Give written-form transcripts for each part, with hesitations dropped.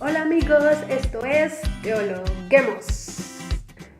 Hola amigos, esto es Teologuemos.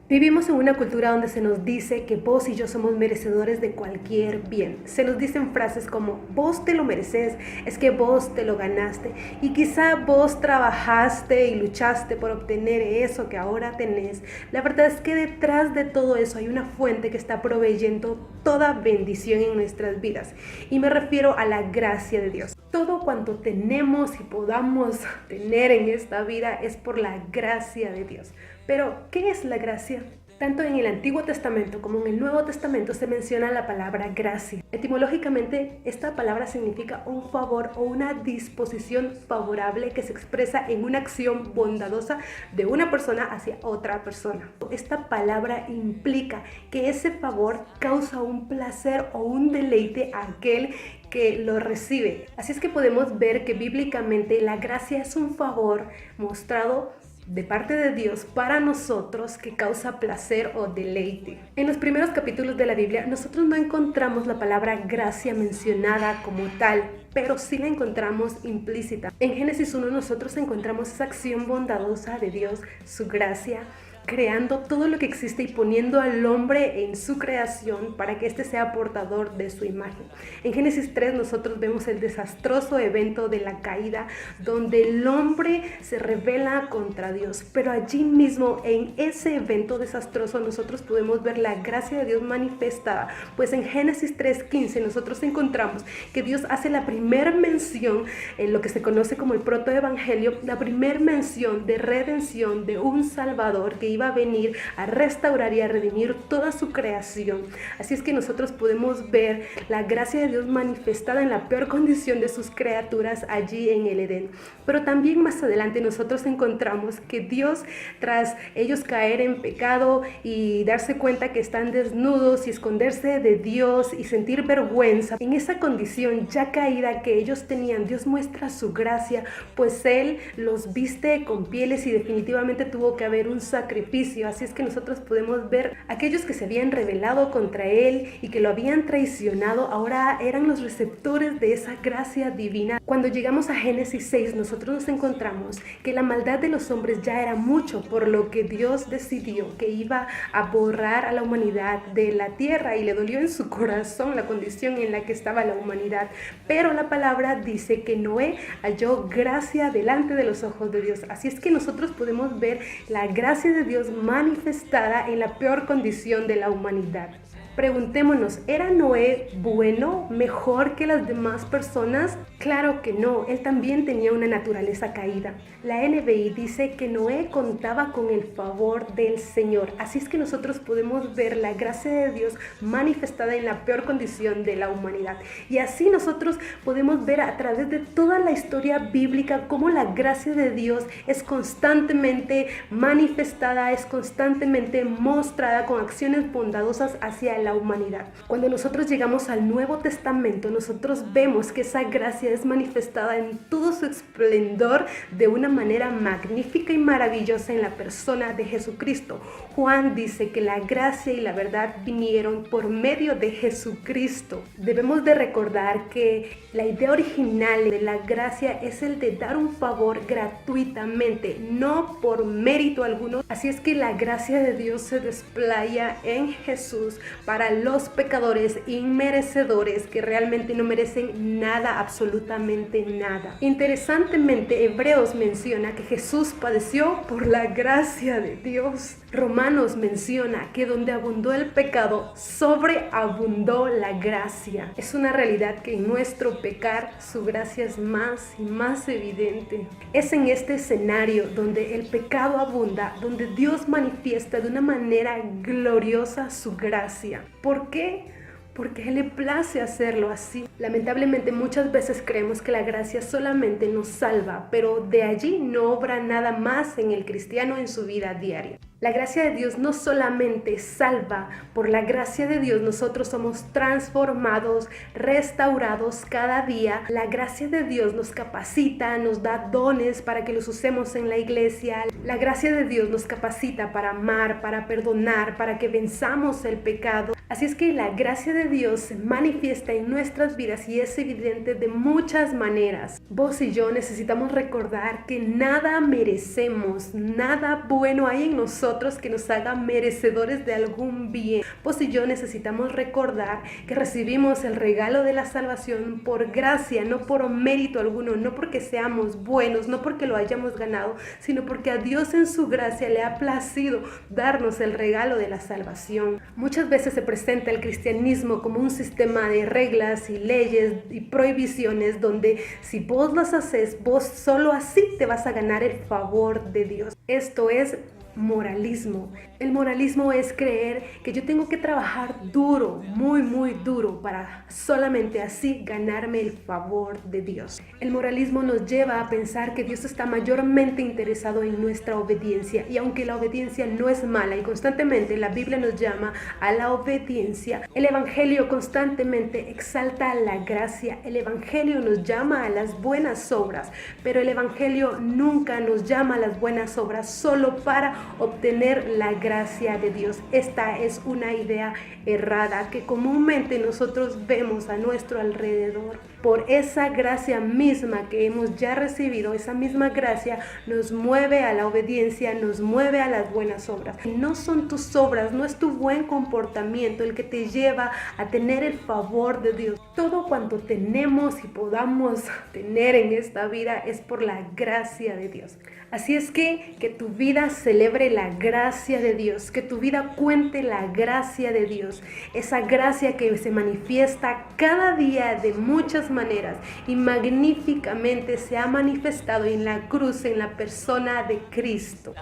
Vivimos en una cultura donde se nos dice que vos y yo somos merecedores de cualquier bien. Se nos dicen frases como vos te lo mereces, es que vos te lo ganaste y quizá vos trabajaste y luchaste por obtener eso que ahora tenés. La verdad es que detrás de todo eso hay una fuente que está proveyendo toda bendición en nuestras vidas y me refiero a la gracia de Dios. Todo cuanto tenemos y podamos tener en esta vida es por la gracia de Dios. Pero, ¿qué es la gracia? Tanto en el Antiguo Testamento como en el Nuevo Testamento se menciona la palabra gracia. Etimológicamente, esta palabra significa un favor o una disposición favorable que se expresa en una acción bondadosa de una persona hacia otra persona. Esta palabra implica que ese favor causa un placer o un deleite a aquel que lo recibe. Así es que podemos ver que bíblicamente la gracia es un favor mostrado de parte de Dios para nosotros que causa placer o deleite. En los primeros capítulos de la Biblia nosotros no encontramos la palabra gracia mencionada como tal, pero sí la encontramos implícita. En Génesis 1 nosotros encontramos esa acción bondadosa de Dios, su gracia, creando todo lo que existe y poniendo al hombre en su creación para que éste sea portador de su imagen. En Génesis 3 nosotros vemos el desastroso evento de la caída donde el hombre se rebela contra Dios, pero allí mismo en ese evento desastroso nosotros podemos ver la gracia de Dios manifestada, pues en Génesis 3:15 nosotros encontramos que Dios hace la primera mención en lo que se conoce como el protoevangelio, la primera mención de redención de un Salvador que iba a venir a restaurar y a redimir toda su creación. Así es que nosotros podemos ver la gracia de Dios manifestada en la peor condición de sus criaturas allí en el Edén. Pero también más adelante nosotros encontramos que Dios, tras ellos caer en pecado y darse cuenta que están desnudos y esconderse de Dios y sentir vergüenza, en esa condición ya caída que ellos tenían, Dios muestra su gracia, pues Él los viste con pieles y definitivamente tuvo que haber un sacrificio. Así es que nosotros podemos ver aquellos que se habían rebelado contra Él y que lo habían traicionado, ahora eran los receptores de esa gracia divina. Cuando llegamos a Génesis 6, nosotros nos encontramos que la maldad de los hombres ya era mucho, por lo que Dios decidió que iba a borrar a la humanidad de la tierra y le dolió en su corazón la condición en la que estaba la humanidad. Pero la palabra dice que Noé halló gracia delante de los ojos de Dios. Así es que nosotros podemos ver la gracia de Dios manifestada en la peor condición de la humanidad. Preguntémonos, ¿era Noé bueno, mejor que las demás personas? Claro que no, él también tenía una naturaleza caída. La NBI dice que Noé contaba con el favor del Señor. Así es que nosotros podemos ver la gracia de Dios manifestada en la peor condición de la humanidad. Y así nosotros podemos ver a través de toda la historia bíblica cómo la gracia de Dios es constantemente manifestada, es constantemente mostrada con acciones bondadosas hacia la humanidad. Cuando nosotros llegamos al Nuevo Testamento, nosotros vemos que esa gracia es manifestada en todo su esplendor de una manera magnífica y maravillosa en la persona de Jesucristo. Juan dice que la gracia y la verdad vinieron por medio de Jesucristo. Debemos de recordar que la idea original de la gracia es el de dar un favor gratuitamente, no por mérito alguno. Así es que la gracia de Dios se desplaya en Jesús para los pecadores inmerecedores que realmente no merecen nada, absolutamente nada. Interesantemente, Hebreos menciona que Jesús padeció por la gracia de Dios. Romanos menciona que donde abundó el pecado, sobreabundó la gracia. Es una realidad que en nuestro pecar su gracia es más y más evidente. Es en este escenario donde el pecado abunda, donde Dios manifiesta de una manera gloriosa su gracia. ¿Por qué? Porque a Él le place hacerlo así. Lamentablemente muchas veces creemos que la gracia solamente nos salva, pero de allí no obra nada más en el cristiano en su vida diaria. La gracia de Dios no solamente salva, por la gracia de Dios nosotros somos transformados, restaurados cada día. La gracia de Dios nos capacita, nos da dones para que los usemos en la iglesia. La gracia de Dios nos capacita para amar, para perdonar, para que venzamos el pecado. Así es que la gracia de Dios se manifiesta en nuestras vidas y es evidente de muchas maneras. Vos y yo necesitamos recordar que nada merecemos, nada bueno hay en nosotros que nos haga merecedores de algún bien. Vos y yo necesitamos recordar que recibimos el regalo de la salvación por gracia, no por mérito alguno, no porque seamos buenos, no porque lo hayamos ganado, sino porque a Dios en su gracia le ha placido darnos el regalo de la salvación. Muchas veces se presenta el cristianismo como un sistema de reglas y leyes y prohibiciones donde si vos las haces, vos solo así te vas a ganar el favor de Dios. Esto es moralismo. El moralismo es creer que yo tengo que trabajar duro, muy duro para solamente así ganarme el favor de Dios. El moralismo nos lleva a pensar que Dios está mayormente interesado en nuestra obediencia y aunque la obediencia no es mala y constantemente la Biblia nos llama a la obediencia, el Evangelio constantemente exalta la gracia, el Evangelio nos llama a las buenas obras, pero el Evangelio nunca nos llama a las buenas obras solo para obtener la gracia de Dios. Esta es una idea errada que comúnmente nosotros vemos a nuestro alrededor. Por esa gracia misma que hemos ya recibido, esa misma gracia nos mueve a la obediencia, nos mueve a las buenas obras. Y no son tus obras, no es tu buen comportamiento el que te lleva a tener el favor de Dios. Todo cuanto tenemos y podamos tener en esta vida es por la gracia de Dios. Así es que tu vida celebre la gracia de Dios, que tu vida cuente la gracia de Dios, esa gracia que se manifiesta cada día de muchas maneras y magníficamente se ha manifestado en la cruz, en la persona de Cristo.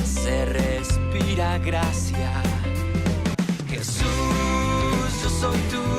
Se respira gracia, Jesús, yo soy tu